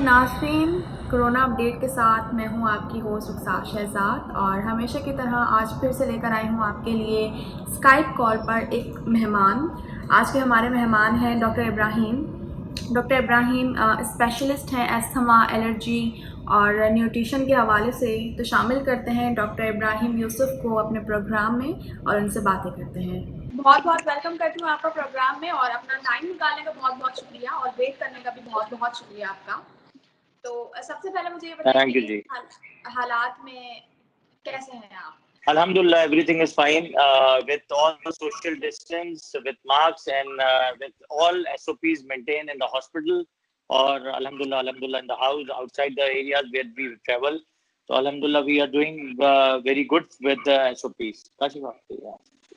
नाज़रीन, corona update के साथ मैं हूं आपकी होस्ट रुखसार शहजाद और हमेशा की तरह आज फिर से लेकर आई हूं आपके लिए स्काइप कॉल पर एक मेहमान। आज के हमारे मेहमान हैं doctor Ibrahim. Doctor Ibrahim specialist हैं अस्थमा, एलर्जी और न्यूट्रिशन के हवाले से। तो शामिल करते हैं डॉक्टर इब्राहिम यूसुफ को अपने प्रोग्राम में और उनसे बातें करते हैं। बहुत बहुत वेलकम करती हूँ आपका प्रोग्राम में और अपना टाइम निकालने का बहुत बहुत शुक्रिया और वेट करने का भी बहुत बहुत शुक्रिया आपका। तो सबसे पहले मुझे ये बताइए थैंक कि यू जी। हालात में कैसे हैं आप? Alhamdulillah, everything is fine with all the social distance, with masks, and with all SOPs maintained in the hospital, or Alhamdulillah in the house, outside the areas where we travel. So Alhamdulillah, we are doing very good with the SOPs.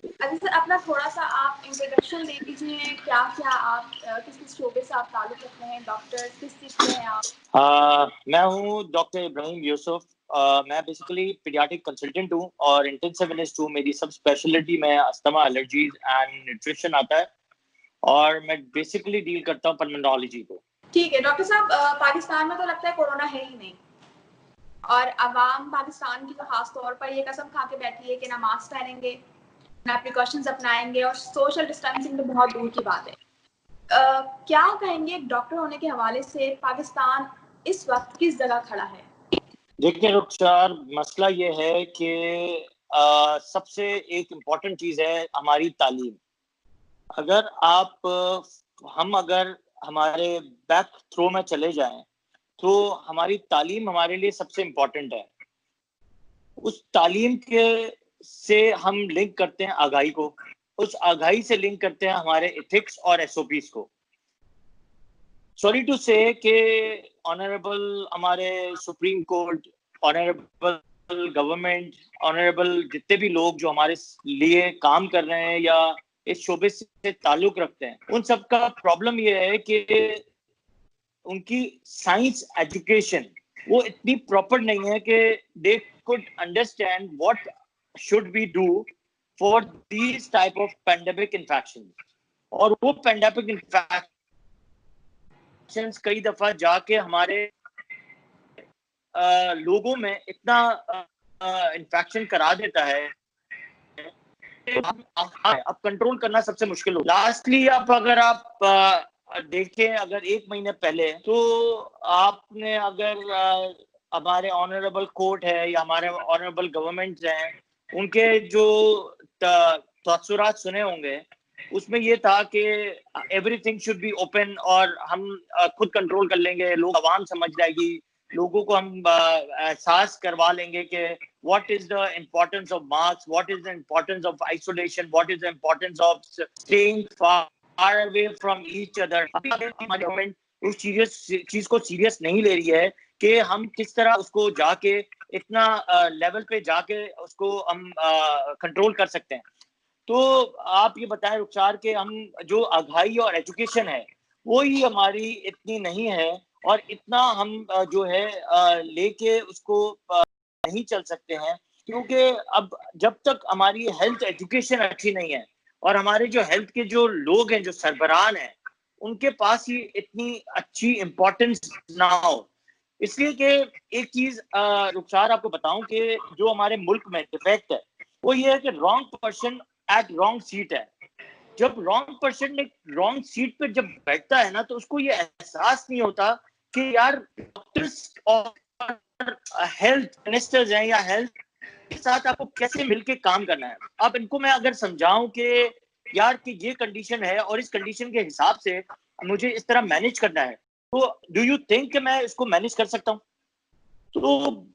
अच्छा sir, अपना थोड़ा सा आप introduction दे दीजिए। क्या क्या आप किस किस शोबे से आप ताल्लुक रखते हैं, डॉक्टर किस चीज़ के हैं आप? मैं हूँ डॉक्टर इब्राहिम यूसुफ। मैं बेसिकली पीडियाट्रिक कंसल्टेंट हूँ और इंटेंसिविस्ट हूँ। मेरी सब स्पेशलिटी में अस्थमा, एलर्जीज एंड न्यूट्रिशन आता है और मैं बेसिकली डील करता हूँ पल्मोनोलॉजी को। ठीक है डॉक्टर साहब, पाकिस्तान में तो लगता है कोरोना है ही नहीं और अवाम पाकिस्तान की तो खास तौर पर ये कसम खा के बैठी है कि ना मास्क पहनेंगे, ना प्रिकॉशंस अपनाएंगे और सोशल डिस्टेंसिंग तो बहुत दूर की बात है। क्या कहेंगे एक डॉक्टर होने के हवाले से पाकिस्तान इस वक्त किस जगह खड़ा है? देखिए रुखसार, मसला ये है कि सबसे एक इम्पॉर्टेंट चीज़ है हमारी तालीम। अगर अगर हमारे बैक थ्रो में चले जाएं तो हमारी तालीम हमारे लिए सबसे इम्पॉर्टेंट है। उस तालीम के से हम लिंक करते हैं आगाही को, उस आगाही से लिंक करते हैं हमारे एथिक्स और एसओपीज को। सॉरी टू से कि ऑनरेबल हमारे supreme court, honourable government, honourable जितने भी लोग जो हमारे लिए काम कर रहे हैं या इस शोबे से ताल्लुक रखते हैं, उन सब का प्रॉब्लम ये है कि उनकी साइंस एजुकेशन वो इतनी प्रॉपर नहीं है कि they could understand what should we do for these type of pandemic infection. और वो पैंडेमिक इन्फेक्शन कई दफा जाके हमारे लोगों में इतना इन्फेक्शन करा देता है अब कंट्रोल करना सबसे मुश्किल हो। लास्टली अगर आप देखें, अगर एक महीने पहले तो आपने अगर हमारे ऑनरेबल कोर्ट है या हमारे ऑनरेबल गवर्नमेंट हैं, उनके जो तसुरात सुने होंगे, उसमें ये था कि एवरीथिंग शुड बी ओपन और हम खुद कंट्रोल कर लेंगे, लोग आवाम समझ जाएगी, लोगों को हम एहसास करवा लेंगे कि what is the importance of masks, what is the importance of isolation, what is the importance of staying far away from each other. हमारी गवर्नमेंट उस चीज को सीरियस नहीं ले रही है कि हम किस तरह उसको जाके इतना लेवल पे जाके उसको हम कंट्रोल कर सकते हैं। तो आप ये बताएं रुखसार के हम जो आगाही और एजुकेशन है वो ही हमारी इतनी नहीं है और इतना हम जो है लेके उसको नहीं चल सकते हैं, क्योंकि अब जब तक हमारी हेल्थ एजुकेशन अच्छी नहीं है और हमारे जो हेल्थ के जो लोग हैं, जो सरबराह हैं, उनके पास ही इतनी अच्छी इंपॉर्टेंस ना हो। इसलिए कि एक चीज रुखसार आपको बताऊं कि जो हमारे मुल्क में डिफेक्ट है वो ये है कि wrong person at wrong seat है। जब रॉन्ग पर्सन रॉन्ग सीट पे जब बैठता है ना, तो उसको ये एहसास नहीं होता कि यार डॉक्टर्स और हेल्थ मिनिस्टर्स हैं या हेल्थ के साथ आपको कैसे मिलके काम करना है। अब इनको मैं अगर समझाऊं कि यार कि ये कंडीशन है और इस कंडीशन के हिसाब से मुझे इस तरह मैनेज करना है, तो डू यू थिंक कि मैं इसको मैनेज कर सकता हूँ? तो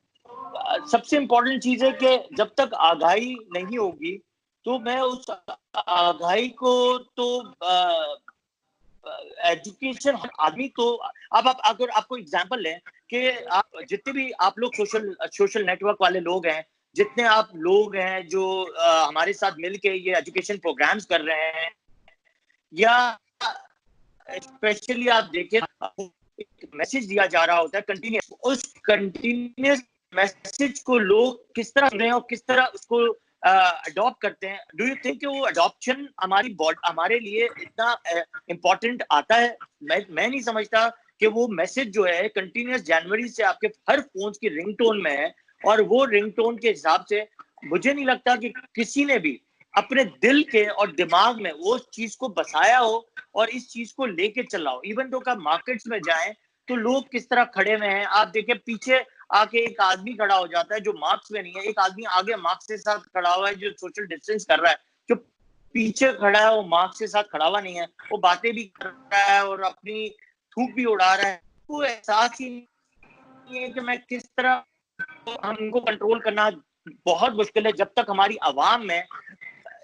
सबसे इंपॉर्टेंट चीज है कि जब तक आगाही नहीं होगी तो मैं उस आगाही को तो एजुकेशन आदमी तो अब आप अगर आपको एग्जांपल लें कि आप जितने भी आप लोग सोशल नेटवर्क वाले लोग हैं, जितने आप लोग हैं जो हमारे साथ मिलके ये एजुकेशन प्रोग्राम्स कर रहे हैं, या स्पेशली आप देखें मैसेज दिया जा रहा होता है कंटिन्यूस, उस कंटिन्यूस मैसेज को लोग किस तरह सुन रहे हैं और किस तरह उसको अडॉप्ट करते हैं। डू यू थिंक वो अडॉप्शन हमारे लिए इतना इम्पोर्टेंट आता है? मैं नहीं समझता कि वो मैसेज जो है कंटिन्यूस जनवरी से आपके हर फोन की रिंगटोन में है, और वो रिंगटोन के हिसाब से मुझे नहीं लगता कि किसी ने भी अपने दिल के और दिमाग में वो चीज को बसाया हो और इस चीज को लेके चला हो। इवन तो आप मार्केट्स में जाएं तो लोग किस तरह खड़े हुए हैं, आप देखें पीछे आके एक आदमी खड़ा हो जाता है जो मास्क में नहीं है, एक आदमी आगे मास्क के साथ खड़ा हुआ है जो सोशल डिस्टेंस कर रहा है, जो पीछे खड़ा है वो मास्क के साथ खड़ा हुआ नहीं है, वो बातें भी कर रहा है और अपनी थूक भी उड़ा रहा है। वो एहसास ही नहीं है कि मैं किस तरह, हमको कंट्रोल करना बहुत मुश्किल है जब तक हमारी आवाम में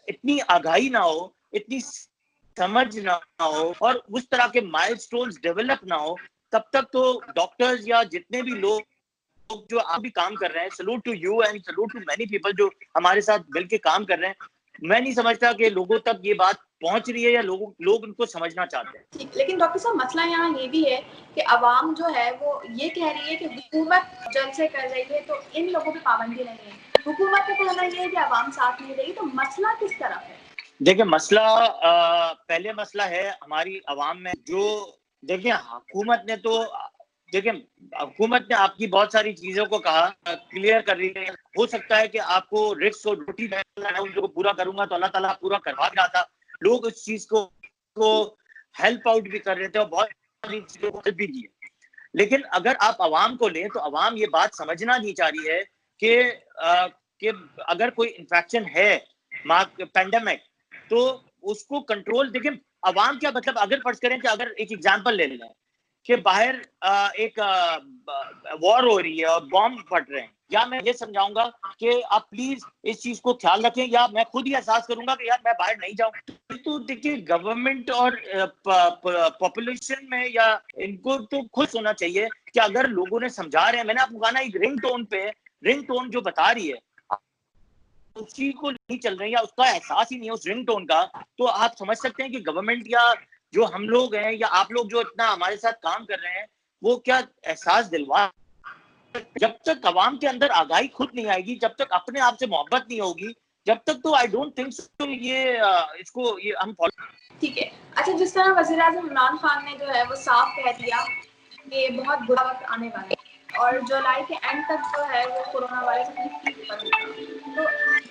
इतनी आगाही ना हो, इतनी समझ ना हो और उस तरह के माइलस्टोन्स डेवलप ना हो, तब तक तो डॉक्टर्स या जितने भी लोग जो आप भी काम कर रहे हैं, salute to you and salute to many people जो हमारे साथ मिलके काम कर रहे हैं, मैं नहीं समझता कि लोगों तक ये बात पहुंच रही है या लोग उनको समझना चाहते हैं। ठीक, लेकिन डॉक्टर साहब मसला यहाँ ये भी है कि अवाम जो है वो ये कह रही है कि हुकूमत जल्द से कर रही है तो इन लोगों पे पाबंदी नहीं है, हुकूमत का कहना ये है कि अवाम साथ नहीं रही, तो मसला किस तरफ है? देखिए मसला पहले मसला है हमारी आवाम में, जो देखिए हुकूमत ने तो देखिए हुकूमत ने आपकी बहुत सारी चीजों को कहा, क्लियर कर रही है। हो सकता है कि आपको रिस्क और ड्यूटी जो पूरा करूंगा तो अल्लाह ताला पूरा करवा रहा था, लोग इस चीज को हेल्प आउट भी कर रहे थे और बहुत सारी चीजों को हेल्प भी की है। लेकिन अगर आप आवाम को लें तो आवाम ये बात समझना नहीं चाह रही है कि अगर कोई इन्फेक्शन है, पेंडेमिक, तो उसको कंट्रोल, देखिए आवाम क्या मतलब, अगर फर्ज करें कि अगर एक एग्जांपल ले लें कि बाहर एक वॉर हो रही है और बॉम्ब फट रहे हैं, या मैं ये समझाऊंगा कि आप प्लीज इस चीज को ख्याल रखें, या मैं खुद ही एहसास करूंगा कि यार मैं बाहर नहीं जाऊं। तो देखिए गवर्नमेंट और पॉपुलेशन में या इनको तो खुद होना चाहिए कि अगर लोगों ने समझा रहे हैं, मैंने आपको कहा ना एक रिंग टोन जो बता रही है उसी को नहीं चल रही है, उसका एहसास ही नहीं है उस रिंग टोन का, तो आप समझ सकते हैं कि गवर्नमेंट या जो हम लोग हैं या आप लोग जो इतना हमारे साथ काम कर रहे हैं वो क्या एहसास दिलवा। जब तक आवाम के अंदर आगाही खुद नहीं आएगी, जब तक अपने आप से मोहब्बत नहीं होगी, जब तक तो आई डोंट थिंक सो ये हम फॉलो। ठीक है, अच्छा जिस तरह वज़ीर आज़म इमरान खान ने जो है वो साफ कह दिया कि बहुत बुरा वक्त आने वाला है और जुलाई के एंड तक जो है वो कोरोना वायरस अपनी पीक पर होगा, तो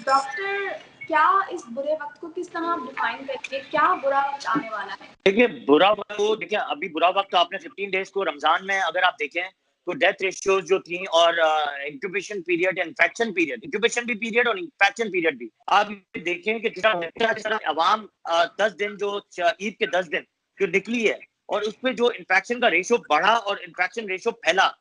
डॉक्टर क्या इस बुरे वक्त को किस तरह डिफाइन करेंगे, क्या बुरा वक्त आने वाला है? देखिए बुरा वक्त तो देखिए अभी बुरा वक्त तो आपने 15 डेज को रमजान में अगर आप देखें तो डेथ रेशियोज जो थी और incubation period, infection period, incubation भी पीरियड और इन्फेक्शन पीरियड भी आप देखें कि जिस अवाम 10 दिन जो ईद के 10 दिन जो निकली है और उसमें जो इन्फेक्शन का रेशियो बढ़ा और इन्फेक्शन रेशियो फैला,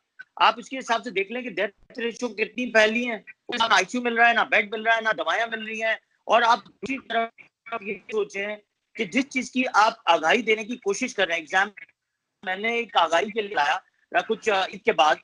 आप इसके हिसाब से देख लें कि डेथ रेशियो कितनी फैली है, ना आईसीयू मिल रहा है, ना बेड मिल रहा है, ना दवाइयां मिल रही हैं। और आप दूसरी तरफ ये सोचें कि जिस चीज की आप आगाही देने की कोशिश कर रहे हैं, एग्जाम मैंने एक आगाही के लिए लाया कुछ ईद के बाद,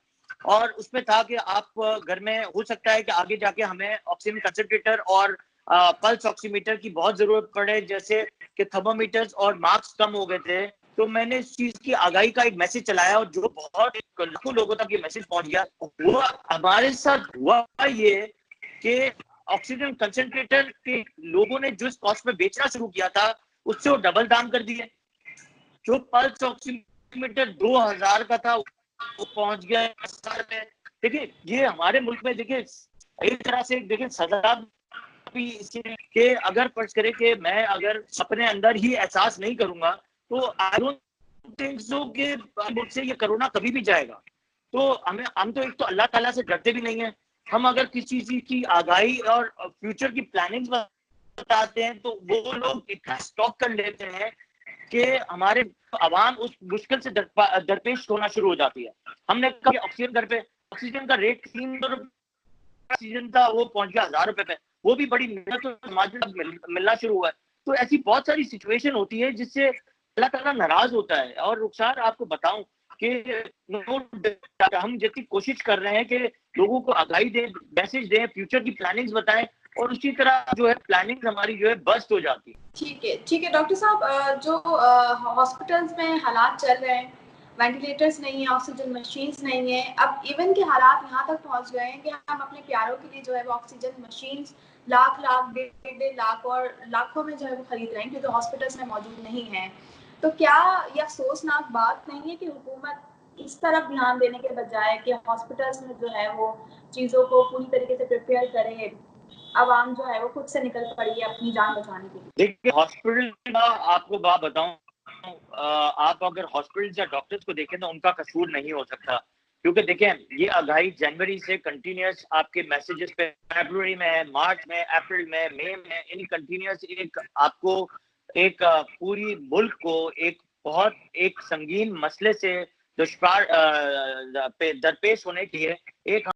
और उसमें था कि आप घर में हो सकता है कि आगे जाके हमें ऑक्सीजन कंसंट्रेटर और पल्स ऑक्सीमीटर की बहुत जरूरत पड़े, जैसे कि थर्मोमीटर्स और मार्क्स कम हो गए थे। तो मैंने इस चीज की आगाही का एक मैसेज चलाया और जो बहुत लाखों लोगों तक ये मैसेज पहुंच गया। वो हमारे साथ हुआ ये कि ऑक्सीजन कंसंट्रेटर के लोगों ने जो इस कॉस्ट में बेचना शुरू किया था उससे वो डबल दाम कर दिए। जो पल्स ऑक्सीमीटर 2000 का था वो पहुंच गया 10,000 में। देखिए ये हमारे मुल्क में देखिए एक तरह से देखिए सजा भी इसलिए कि अगर फर्ज करें कि मैं अगर अपने अंदर ही एहसास नहीं करूंगा तो आई डोंट थिंक सो कि मुझसे ये कोरोना कभी भी जाएगा। तो हम तो एक तो अल्लाह ताला से डरते भी नहीं है, हम अगर किसी चीज की आगाही और फ्यूचर की प्लानिंग बताते हैं तो वो लोग इतना स्टॉक कर लेते हैं कि हमारे आवाम उस मुश्किल से दरपेश होना शुरू हो जाती है। हमने कहा ऑक्सीजन घर पे, ऑक्सीजन का रेट 300 ऑक्सीजन था वो पहुंच गया 1000 रुपए पे, वो भी बड़ी मेहनत मिलना शुरू हुआ है। तो ऐसी बहुत सारी सिचुएशन होती है जिससे अल्लाह ताला नाराज होता है। और रुखसार आपको बताऊं कि हम जितनी कोशिश कर रहे हैं कि लोगों को आगाही दें, मैसेज दें, फ्यूचर की प्लानिंग्स बताएं, और उसी तरह जो है प्लानिंग हमारी जो है बस्ट हो जाती है। ठीक है डॉक्टर साहब, जो हॉस्पिटल्स में हालात चल रहे हैं, वेंटिलेटर्स नहीं है, ऑक्सीजन मशीन्स नहीं है, अब इवन के हालात यहाँ तक पहुँच गए हैं कि हम अपने प्यारों के लिए जो है वो ऑक्सीजन मशीन्स लाख लाख डेढ़ लाख और लाखों में जो है वो खरीद रहे हैं क्योंकि हॉस्पिटल्स में मौजूद नहीं है। तो क्या यह अफसोसनाक बात नहीं है कि हुकूमत इस तरफ ध्यान देने के बजाय कि हॉस्पिटल्स में जो है वो चीज़ों को पूरी तरीके से प्रिपेयर करे, आवाम जो है वो खुद से निकल पड़ी है अपनी जान बचाने के लिए? देखिए, हॉस्पिटल का आपको बात बताऊं, आप अगर हॉस्पिटल या डॉक्टर्स को देखें तो उनका कसूर नहीं हो सकता, क्योंकि देखें ये आगाही जनवरी से कंटिन्यूस आपके मैसेजेस पे, फरवरी में, मार्च में, अप्रैल में, मई में, इन कंटिन्यूस एक आपको एक पूरी मुल्क को एक बहुत एक संगीन मसले से दुश्वार दरपेश होने के लिए एक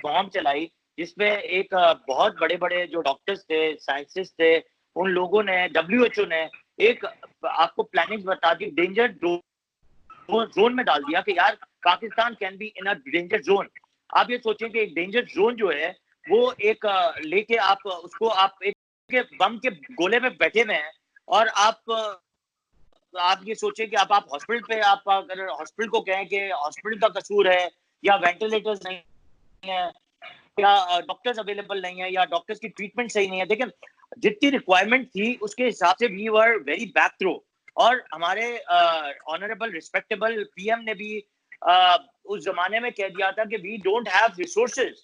मुहिम चलाई, जिसमें एक बहुत बड़े बड़े जो डॉक्टर्स थे, साइंटिस्ट थे, उन लोगों ने, WHO ने एक आपको प्लानिंग बता दी, डेंजर जोन में डाल दिया कि यार Pakistan can be in a danger zone. आप ये सोचें कि एक डेंजर जोन जो है वो एक लेके आप उसको आप एक बम के गोले में बैठे हुए हैं, और आप ये सोचें कि आप हॉस्पिटल पे, आप अगर हॉस्पिटल को कहें कि हॉस्पिटल का कसूर है या वेंटिलेटर्स नहीं है या डॉक्टर्स अवेलेबल नहीं है या डॉक्टर्स की ट्रीटमेंट सही नहीं है। देखिए, जितनी रिक्वायरमेंट थी उसके हिसाब से we were very back throw, और हमारे ऑनरेबल रिस्पेक्टेबल पीएम ने भी उस जमाने में कह दिया था कि वी डोंट हैव रिसोर्सेज,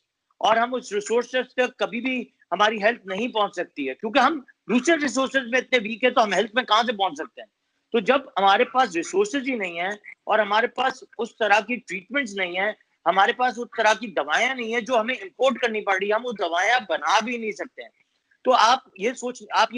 और हम उस रिसोर्सेज तक कभी भी हमारी हेल्थ नहीं पहुंच सकती है, क्योंकि हम दूसरे रिसोर्सेज में इतने वीक है तो हम हेल्थ में कहां से पहुंच सकते हैं। तो जब हमारे पास रिसोर्सेज ही नहीं है और हमारे पास उस तरह की ट्रीटमेंट्स नहीं है, हमारे पास उस तरह की दवाएं नहीं है जो हमें इंपोर्ट करनी पड़ रही है, हम वो दवाएं बना भी नहीं सकते हैं। तो आप ये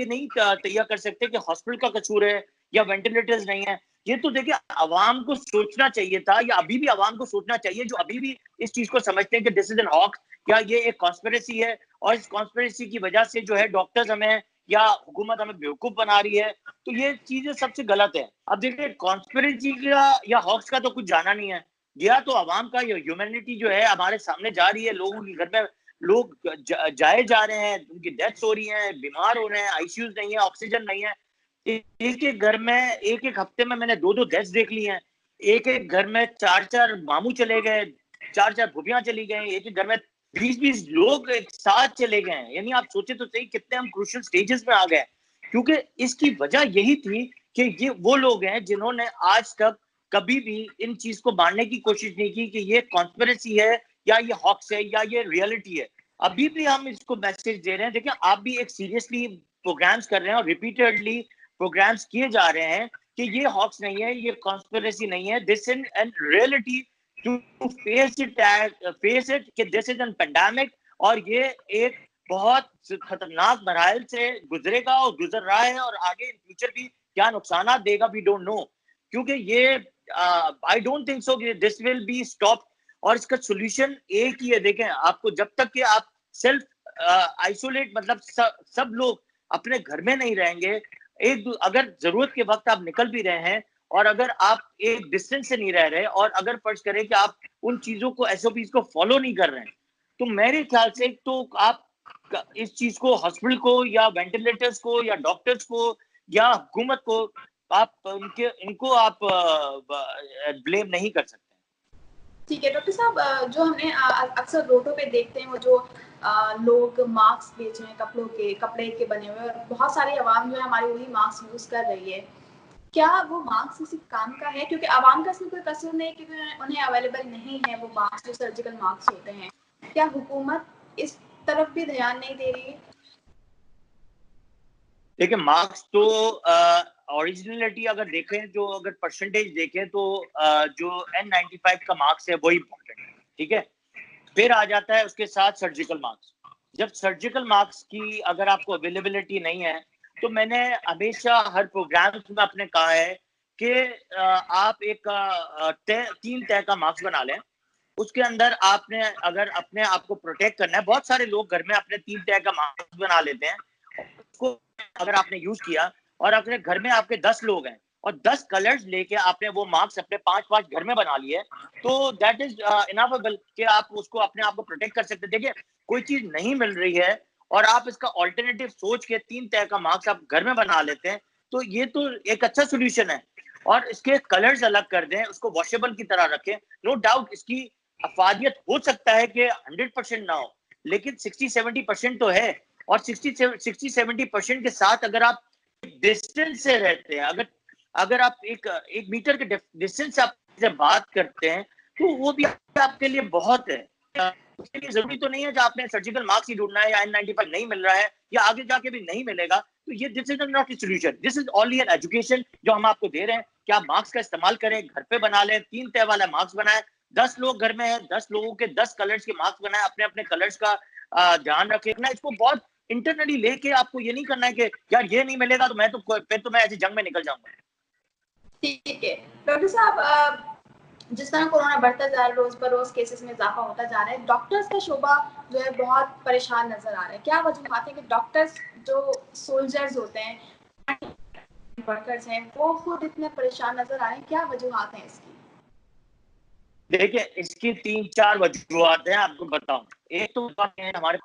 नहीं तैयार कर सकते कि हॉस्पिटल का कसूर है या वेंटिलेटर्स नहीं है। ये तो देखिए आवाम को सोचना चाहिए था, या अभी भी आवाम को सोचना चाहिए, जो अभी भी इस चीज को समझते हैं कि दिस इज एन हॉक, या ये एक कॉन्स्पिरेसी है, और इस कॉन्स्पिरेसी की वजह से जो है डॉक्टर्स हमें या हुकूमत हमें बेवकूफ बना रही है। तो ये चीजें सबसे गलत है। अब देखिए, कॉन्स्पिरेसी का या हॉक्स का तो कुछ जाना नहीं है, गया तो आवाम का, ये ह्यूमैनिटी जो है हमारे सामने जा रही है, लोगों के घर में लोग जाए जा रहे हैं, उनकी डेथ्स हो रही हैं, बीमार हो रहे हैं, आईसीयू नहीं है, ऑक्सीजन नहीं है। एक एक घर में एक एक हफ्ते में मैंने 2-2 डेथ्स देख ली हैं। एक एक घर में 4-4 मामू चले गए, 4-4 फूफियां चली गई, एक एक घर में 20-20 लोग एक साथ चले गए। यानी आप सोचे तो सही कितने हम क्रूशियल स्टेजेस में आ गए, क्योंकि इसकी वजह यही थी कि ये वो लोग हैं जिन्होंने आज तक कभी भी इन चीज को मानने की कोशिश नहीं की कि ये कॉन्स्पिरेसी है या ये हॉक्स है या ये रियलिटी है। अभी भी हम इसको मैसेज दे रहे हैं। देखिए, आप भी एक सीरियसली प्रोग्राम्स कर रहे हैं और रिपीटेडली प्रोग्राम्स किए जा रहे हैं कि ये हॉक्स नहीं है, ये कॉन्स्पिरेसी नहीं है, this is an reality to face it कि दिस इज एन पेंडेमिक, और ये एक बहुत खतरनाक मराहल से गुजरेगा और गुजर रहा है, और आगे इन फ्यूचर भी क्या नुकसान देगा वी डोंट नो, क्योंकि ये I don't think so this will be stop. और इसका सोल्यूशन एक ही है। देखें, आपको जब तक कि आप सेल्फ आइसोलेट, मतलब सब लोग अपने घर में नहीं रहेंगे, अगर जरूरत के वक्त आप निकल भी रहे हैं और अगर आप एक डिस्टेंस से नहीं रह रहे, और अगर फर्ज करें कि आप उन चीजों को, एसओपीज को फॉलो नहीं कर रहे हैं, तो मेरे ख्याल से तो आप इस चीज को, हॉस्पिटल को या वेंटिलेटर्स को या डॉक्टर्स को या हुकूमत को, आप इनको आप ब्लेम नहीं कर सकते। ठीक है डॉक्टर साहब, जो हमने अक्सर रोडों पे देखते हैं वो जो लोग मास्क बेच रहे हैं, कपड़े के बने हुए, और बहुत सारी आवाम जो है हमारी वही मास्क यूज कर रही है। क्या वो मास्क किसी काम का है? क्योंकि आवाम का इसमें कोई कसूर नहीं, क्योंकि उन्हें अवेलेबल नहीं है वो मास्क जो सर्जिकल मास्क होते हैं। क्या हुकूमत इस तरफ भी ध्यान नहीं दे रही है? देखिए, मार्क्स तो ओरिजिनलिटी अगर देखें, जो अगर परसेंटेज देखें तो जो N95 का मार्क्स है वही इम्पोर्टेंट है, ठीक है। फिर आ जाता है उसके साथ सर्जिकल मार्क्स। जब सर्जिकल मार्क्स की अगर आपको अवेलेबिलिटी नहीं है, तो मैंने हमेशा हर प्रोग्राम में अपने कहा है कि आप एक 3 तय का मार्क्स बना लें। उसके अंदर आपने अगर अपने आप को प्रोटेक्ट करना है, बहुत सारे लोग घर में अपने 3 तय का मास्क बना लेते हैं, उसको अगर आपने यूज किया और अपने घर में आपके 10 लोग हैं और 10 कलर्स लेके आपने वो मार्क्स अपने 5-5 घर में बना लिए, तो दैट इज इनफेबल कि आप उसको अपने आप को प्रोटेक्ट कर सकते। देखिए, कोई चीज नहीं मिल रही है और आप इसका ऑल्टरनेटिव सोच के 3 तय का मार्क्स आप घर में बना लेते हैं, तो ये तो एक अच्छा सोल्यूशन है। और इसके कलर्स अलग कर दें, उसको वॉशेबल की तरह रखें। नो डाउट इसकी अफादियत हो सकता है कि 100% ना हो, लेकिन 60-70% तो है। और 60-70% के साथ अगर आप डिस्टेंस से रहते हैं, अगर आप एक मीटर के डिस्टेंस आप से बात करते हैं तो वो भी आपके लिए बहुत है। उसके लिए जरूरी तो नहीं है कि आपने सर्जिकल मास्क ही ढूंढना है या N95 नहीं मिल रहा है या आगे जाके भी नहीं मिलेगा, तो ये this is not a solution, this is only an education जो हम आपको दे रहे हैं कि आप मास्क का इस्तेमाल करें, घर पे बना लें, 3 तह वाला मास्क बनाएं। 10 लोग घर में है, 10 लोगों के 10 कलर्स के मास्क बनाए, अपने अपने कलर्स का ध्यान रखें ना। इसको बहुत इंटरनली लेके आपको ये नहीं करना है कि यार ये नहीं मिलेगा तो मैं तो फिर तो मैं ऐसी जंग में निकल जाऊंगा। ठीक है डॉक्टर साहब, जिस तरह कोरोना बढ़ता जा रहा है, रोज पर रोज केसेस में इजाफा होता जा रहा है, डॉक्टर्स का शोबा जो है बहुत परेशान नजर आ रहा है। क्या वजूहात है कि डॉक्टर्स जो सोल्जर्स होते हैं, वर्कर्स हैं, वो खुद इतने परेशान नजर आ रहे हैं? क्या वजूहात हैं इसकी? देखिए, इसकी 3-4 वजूहात हैं, आपको बताऊं। एक तो हमारे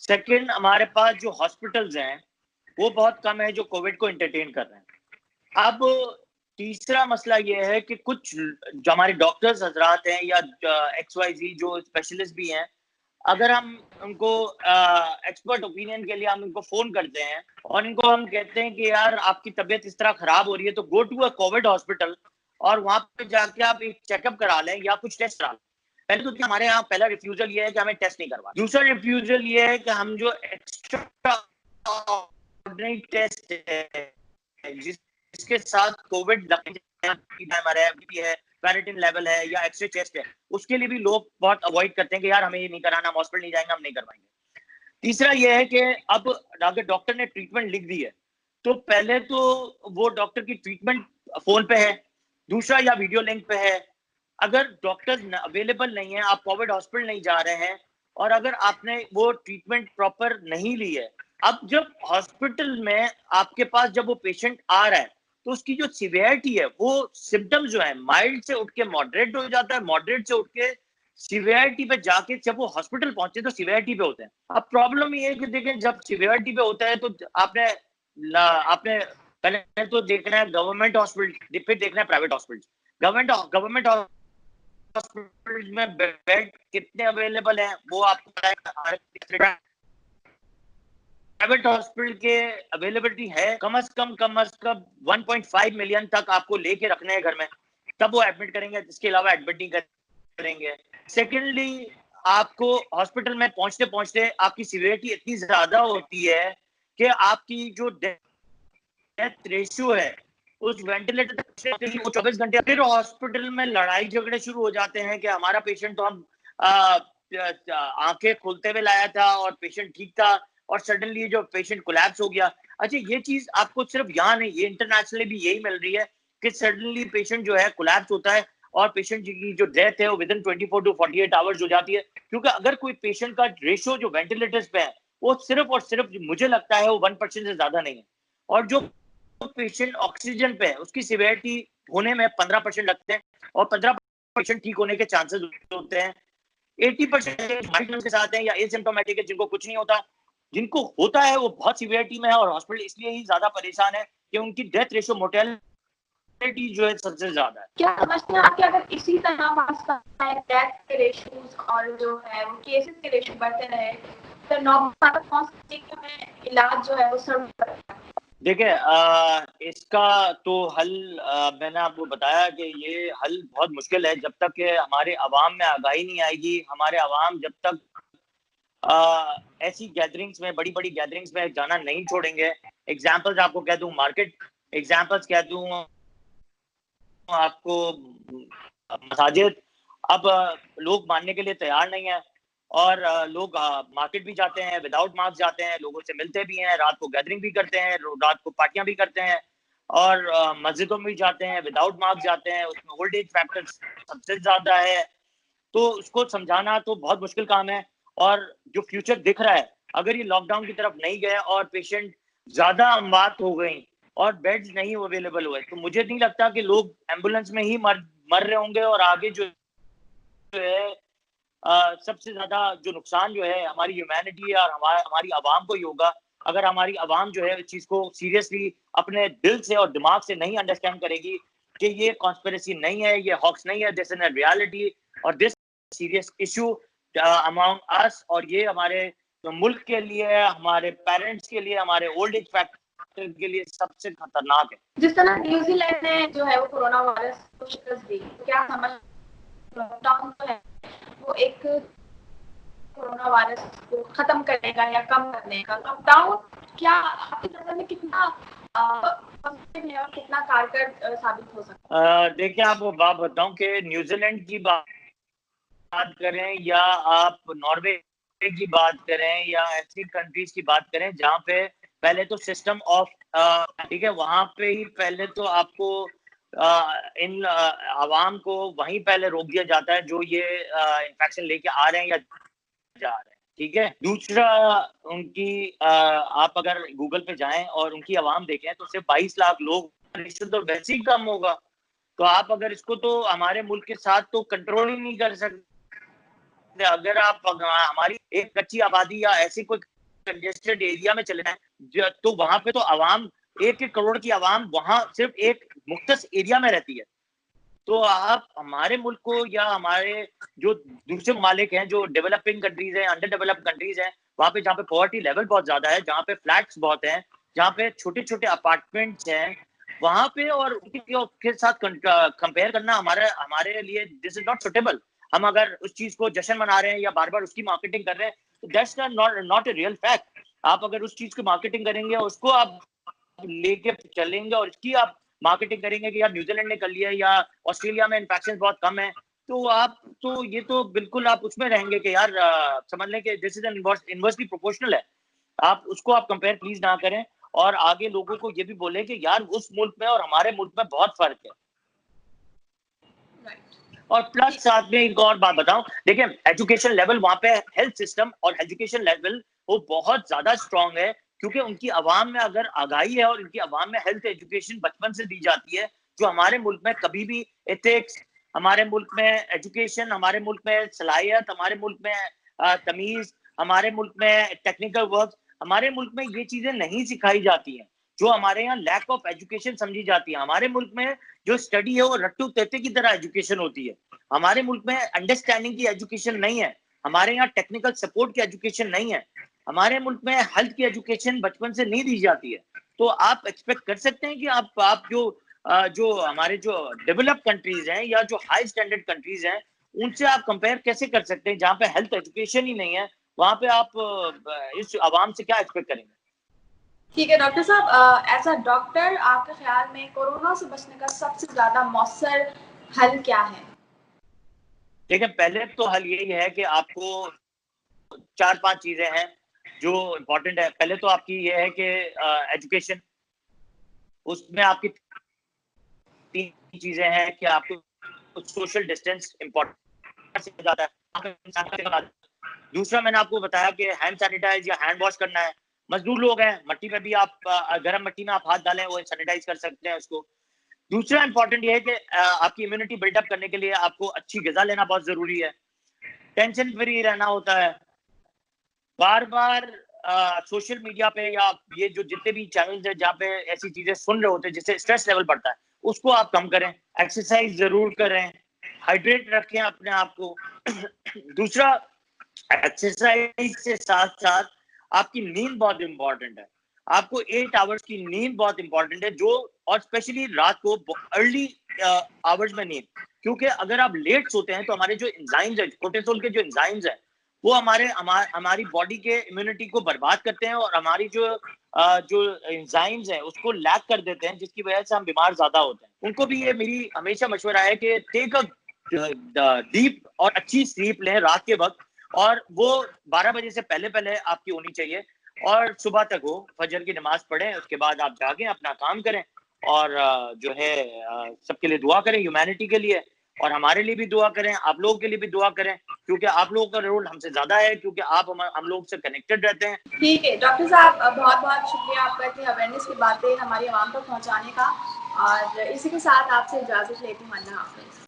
सेकंड, हमारे पास जो हॉस्पिटल्स हैं वो बहुत कम है जो कोविड को एंटरटेन कर रहे हैं। अब तीसरा मसला ये है कि कुछ जो हमारे डॉक्टर्स हजरात हैं या XYZ जो स्पेशलिस्ट भी हैं, अगर हम उनको एक्सपर्ट ओपिनियन के लिए हम उनको फोन करते हैं और इनको हम कहते हैं कि यार आपकी तबीयत इस तरह खराब हो रही है तो go to a COVID hospital और वहां पे जाके आप एक चेकअप करा लें या कुछ टेस्ट करा लें। पहले तो हमारे यहाँ पहला रिफ्यूजल ये है कि हमें टेस्ट नहीं करवा। दूसरा रिफ्यूजल ये है कि हम जो एक्स्ट्रा टेस्ट है जिसके साथ कोविड है, फेरेटिन लेवल है या एक्सरे टेस्ट है, उसके लिए भी लोग बहुत अवॉइड करते हैं कि यार हमें ये नहीं कराना, हम हॉस्पिटल नहीं जाएंगे, हम नहीं करवाएंगे। तीसरा ये है कि अब अगर डॉक्टर ने ट्रीटमेंट लिख दी है तो पहले तो वो डॉक्टर की ट्रीटमेंट फोन पे है, दूसरा या वीडियो लिंक पे है। अगर डॉक्टर अवेलेबल नहीं है, आप कोविड हॉस्पिटल नहीं जा रहे हैं और अगर आपने वो ट्रीटमेंट प्रॉपर नहीं ली है, अब जब हॉस्पिटल में आपके पास जब वो पेशेंट आ रहा है तो उसकी जो सिवियरिटी है, वो सिम्टम्स जो है माइल्ड से उठ के मॉडरेट हो जाता है, मॉडरेट से उठ के सिवियरिटी पे जाके जब वो हॉस्पिटल पहुंचे तो सिवियरिटी पे होते हैं। अब प्रॉब्लम ये है कि देखें, जब सिवियरिटी पे होता है तो आपने आपने पहले तो देखना है गवर्नमेंट हॉस्पिटल, फिर देखना है प्राइवेट हॉस्पिटल। गवर्नमेंट हॉस्पिटल में बेड कितने अवेलेबल हैं वो आपको पता है। प्राइवेट हॉस्पिटल के अवेलेबिलिटी है कम से कम 1.5 मिलियन तक आपको लेके रखने हैं घर में, तब वो एडमिट करेंगे, इसके अलावा एडमिट नहीं करेंगे। सेकेंडली, आपको हॉस्पिटल में पहुंचते पहुंचते आपकी सीवियरिटी इतनी ज्यादा होती है कि आपकी जो डेथ रेशियो है उस वेंटिलेटर तक वो 24 घंटे, फिर हॉस्पिटल में लड़ाई झगड़े शुरू हो जाते हैं कि हमारा पेशेंट तो हम आंखें खोलते हुए लाया था और पेशेंट ठीक था और सडनली जो पेशेंट कोलैप्स हो गया। अच्छा, ये चीज आपको सिर्फ यहाँ नहीं, ये इंटरनेशनली भी यही मिल रही है कि सडनली पेशेंट जो है कोलैप्स होता है और पेशेंट की जो डेथ है वो विदिन 24 टू 48 आवर्स हो जाती है। क्योंकि अगर कोई पेशेंट का रेशियो जो वेंटिलेटर्स पे है वो सिर्फ और सिर्फ मुझे लगता है वो 1% से ज्यादा नहीं है, और जो पेशेंट ऑक्सीजन पे है उसकी सिवियरिटी होने में 15% लगते हैं और 15% ठीक होने के चांसेस होते हैं। 80% माइल्ड के साथ हैं या एसिम्प्टोमेटिक है, जिनको कुछ नहीं होता। जिनको होता है वो बहुत सिवियरिटी में है और हॉस्पिटल इसलिए ही ज्यादा परेशान है कि उनकी डेथ रेशियो, मोर्टेलिटी जो है सबसे ज्यादा है। क्या समझते हैं आप कि अगर इसी तरह डेथ के रेशियोज और जो है वो केसेस के रेशियो बढ़ते रहे तो नॉर्मल इलाज जो है वो सर्व। देखिए, इसका तो हल मैंने आपको बताया कि ये हल बहुत मुश्किल है जब तक कि हमारे अवाम में आगाही नहीं आएगी। हमारे अवाम जब तक ऐसी गैदरिंग्स में, बड़ी बड़ी गैदरिंग्स में जाना नहीं छोड़ेंगे। एग्जाम्पल्स आपको कह दूं, मार्केट एग्जाम्पल्स कह दूं आपको, मसाजिद। अब लोग मानने के लिए तैयार नहीं है और लोग मार्केट भी जाते हैं, विदाउट मास्क जाते हैं, लोगों से मिलते भी हैं, रात को गैदरिंग भी करते हैं, रात को पार्टियां भी करते हैं और मस्जिदों में भी जाते हैं, विदाउट मास्क जाते हैं। उसमें ओल्ड एज फैक्टर सबसे ज्यादा है, तो उसको समझाना तो बहुत मुश्किल काम है। और जो फ्यूचर दिख रहा है, अगर ये लॉकडाउन की तरफ नहीं गए और पेशेंट ज्यादा अमवात हो गई और बेड्स नहीं अवेलेबल हुए तो मुझे नहीं लगता कि लोग एम्बुलेंस में ही मर रहे होंगे। और आगे जो है सबसे ज्यादा जो नुकसान जो है हमारी ह्यूमैनिटी और हमारी आवाम को ही होगा। अगर हमारी आवाम जो है इस चीज को सीरियसली अपने दिल से और दिमाग से नहीं अंडरस्टैंड करेगी कि ये कॉन्स्पिरेसी नहीं है, ये हॉक्स नहीं है, दिस इज अ रियलिटी और दिस सीरियस इशू अमंग अस, और ये हमारे मुल्क के लिए, हमारे पेरेंट्स के लिए, हमारे ओल्ड एज के लिए सबसे खतरनाक है। जिस तरह न्यूजीलैंड ने जो है वो कोरोना वायरस को शिकस्त दी, तो क्या समझ लॉकडाउन जो है वो एक कोरोना वायरस को खत्म करेगा या कम करने का? लॉकडाउन क्या आपकी नजर में कितना effective है और कितना कारगर साबित हो सकता है? देखिए, आपको बात बताऊं कि न्यूजीलैंड की बात करें या आप नॉर्वे की बात करें या ऐसी कंट्रीज की बात करें जहाँ पे पहले तो सिस्टम ऑफ ठीक है, वहां पे ही पहले तो आपको इन आवाम को वहीं पहले रोक दिया जाता है जो ये इन्फेक्शन लेके आ रहे हैं या जा रहे हैं। ठीक है, दूसरा उनकी आप अगर गूगल पे जाएं और उनकी आवाम देखें तो सिर्फ 22 लाख लोग, रिश्ते तो वैसे ही कम होगा। तो आप अगर इसको तो हमारे मुल्क के साथ तो कंट्रोल ही नहीं कर सकते। अगर आप हमारी एक कच्ची आबादी या ऐसी कोई कंजेस्टेड एरिया में चले जाएं तो वहां पे तो आवाम 1 करोड़ की आवाम वहां सिर्फ एक मुख्तस एरिया में रहती है। तो आप हमारे मुल्क को या हमारे जो दूसरे ममालिक हैं जो डेवलपिंग कंट्रीज हैं, अंडर डेवलप्ड कंट्रीज हैं, वहां पे जहाँ पे पॉवर्टी लेवल बहुत ज्यादा है, जहाँ पे फ्लैट्स बहुत हैं, जहाँ पे छोटे छोटे अपार्टमेंट्स हैं, वहां पे और उनके साथ कंपेयर करना हमारे लिए दिस इज नॉट सुटेबल। हम अगर उस चीज को जश्न मना रहे हैं या बार बार उसकी मार्केटिंग कर रहे हैं, that's not a real fact. आप अगर उस चीज की मार्केटिंग करेंगे और उसको आप लेके चलेंगे और इसकी आप मार्केटिंग करेंगे कि यार न्यूजीलैंड ने कर लिया या ऑस्ट्रेलिया में इन्फेक्शन बहुत कम है, तो आप तो ये तो बिल्कुल आप उसमें रहेंगे कि यार समझ लें कि दिस इज इनवर्सली प्रोपोर्शनल है। आप उसको आप कंपेयर प्लीज ना करें और आगे लोगों को ये भी बोले कि यार उस मुल्क में और हमारे मुल्क में बहुत फर्क है। और प्लस साथ में एक और बात बताऊं, देखिए एजुकेशन लेवल वहां पे, हेल्थ सिस्टम और एजुकेशन लेवल वो बहुत ज्यादा स्ट्रांग है क्योंकि उनकी आवाम में अगर आगाही है और उनकी आवाम में हेल्थ एजुकेशन बचपन से दी जाती है, जो हमारे मुल्क में कभी भी एथिक्स, हमारे मुल्क में एजुकेशन, हमारे मुल्क में सलाहियत, हमारे मुल्क में तमीज, हमारे मुल्क में टेक्निकल वर्क, हमारे मुल्क में ये चीजें नहीं सिखाई जाती हैं जो हमारे यहाँ लैक ऑफ एजुकेशन समझी जाती है। हमारे मुल्क में जो स्टडी है वो रट्टू तेते की तरह एजुकेशन होती है। हमारे मुल्क में अंडरस्टैंडिंग की एजुकेशन नहीं है, हमारे यहाँ टेक्निकल सपोर्ट की एजुकेशन नहीं है, हमारे मुल्क में हेल्थ की एजुकेशन बचपन से नहीं दी जाती है। तो आप एक्सपेक्ट कर सकते हैं कि आप जो हमारे जो डेवलप कंट्रीज हैं या जो हाई स्टैंडर्ड कंट्रीज हैं उनसे आप कंपेयर कैसे कर सकते हैं जहाँ पे हेल्थ एजुकेशन ही नहीं है, वहां पे आप इस आवाम से क्या एक्सपेक्ट करेंगे? ठीक है डॉक्टर साहब, एज अ डॉक्टर आपके ख्याल में कोरोना से बचने का सबसे ज्यादा मौसर हल क्या है? देखिए, पहले तो हल यही है कि आपको 4-5 चीजें हैं जो इम्पोर्टेंट है। पहले तो आपकी ये है कि एजुकेशन, उसमें आपकी 3 चीजें हैं कि आपको सोशल डिस्टेंस इम्पोर्टेंट से ज्यादा है। दूसरा मैंने आपको बताया कि हैंड सैनिटाइज या हैंड वॉश करना है। मजदूर लोग हैं, मट्टी में भी आप गर्म मट्टी में आप हाथ डालें, वो सैनिटाइज कर सकते हैं उसको। दूसरा इंपॉर्टेंट ये है कि आपकी इम्यूनिटी बिल्डअप करने के लिए आपको अच्छी ग़िज़ा लेना बहुत जरूरी है। टेंशन फ्री रहना होता है। बार बार सोशल मीडिया पे या ये जो जितने भी चैनल्स हैं जहाँ पे ऐसी चीजें सुन रहे होते हैं जिससे स्ट्रेस लेवल बढ़ता है, उसको आप कम करें। एक्सरसाइज जरूर करें, हाइड्रेट रखें अपने आप को। दूसरा, एक्सरसाइज से साथ साथ आपकी नींद बहुत इंपॉर्टेंट है। आपको 8 आवर्स की नींद बहुत इंपॉर्टेंट है, जो और स्पेशली रात को अर्ली आवर्स में नींद, क्योंकि अगर आप लेट सोते हैं तो हमारे जो एंजाइम्स है, कोर्टिसोल के जो एंजाइम्स है, वो हमारी बॉडी के इम्यूनिटी को बर्बाद करते हैं और हमारी जो एंजाइम्स हैं उसको लैक कर देते हैं, जिसकी वजह से हम बीमार ज्यादा होते हैं। उनको भी ये मेरी हमेशा मशवरा है कि टेक अ डीप और अच्छी स्लीप लें रात के वक्त, और वो 12 बजे से पहले पहले आपकी होनी चाहिए और सुबह तक हो। फजर की नमाज पढ़ें, उसके बाद आप जागें, अपना काम करें और जो है सबके लिए दुआ करें, ह्यूमैनिटी के लिए, और हमारे लिए भी दुआ करें, आप लोगों के लिए भी दुआ करें, क्योंकि आप लोगों का रोल हमसे ज्यादा है, क्योंकि आप हम लोग से कनेक्टेड रहते हैं। ठीक है डॉक्टर साहब, बहुत बहुत शुक्रिया आपका इतनी अवेयरनेस की बातें हमारी आवाम तक पहुंचाने का, और इसी के साथ आपसे इजाजत लेती हूँ। अल्लाह हाफिज़।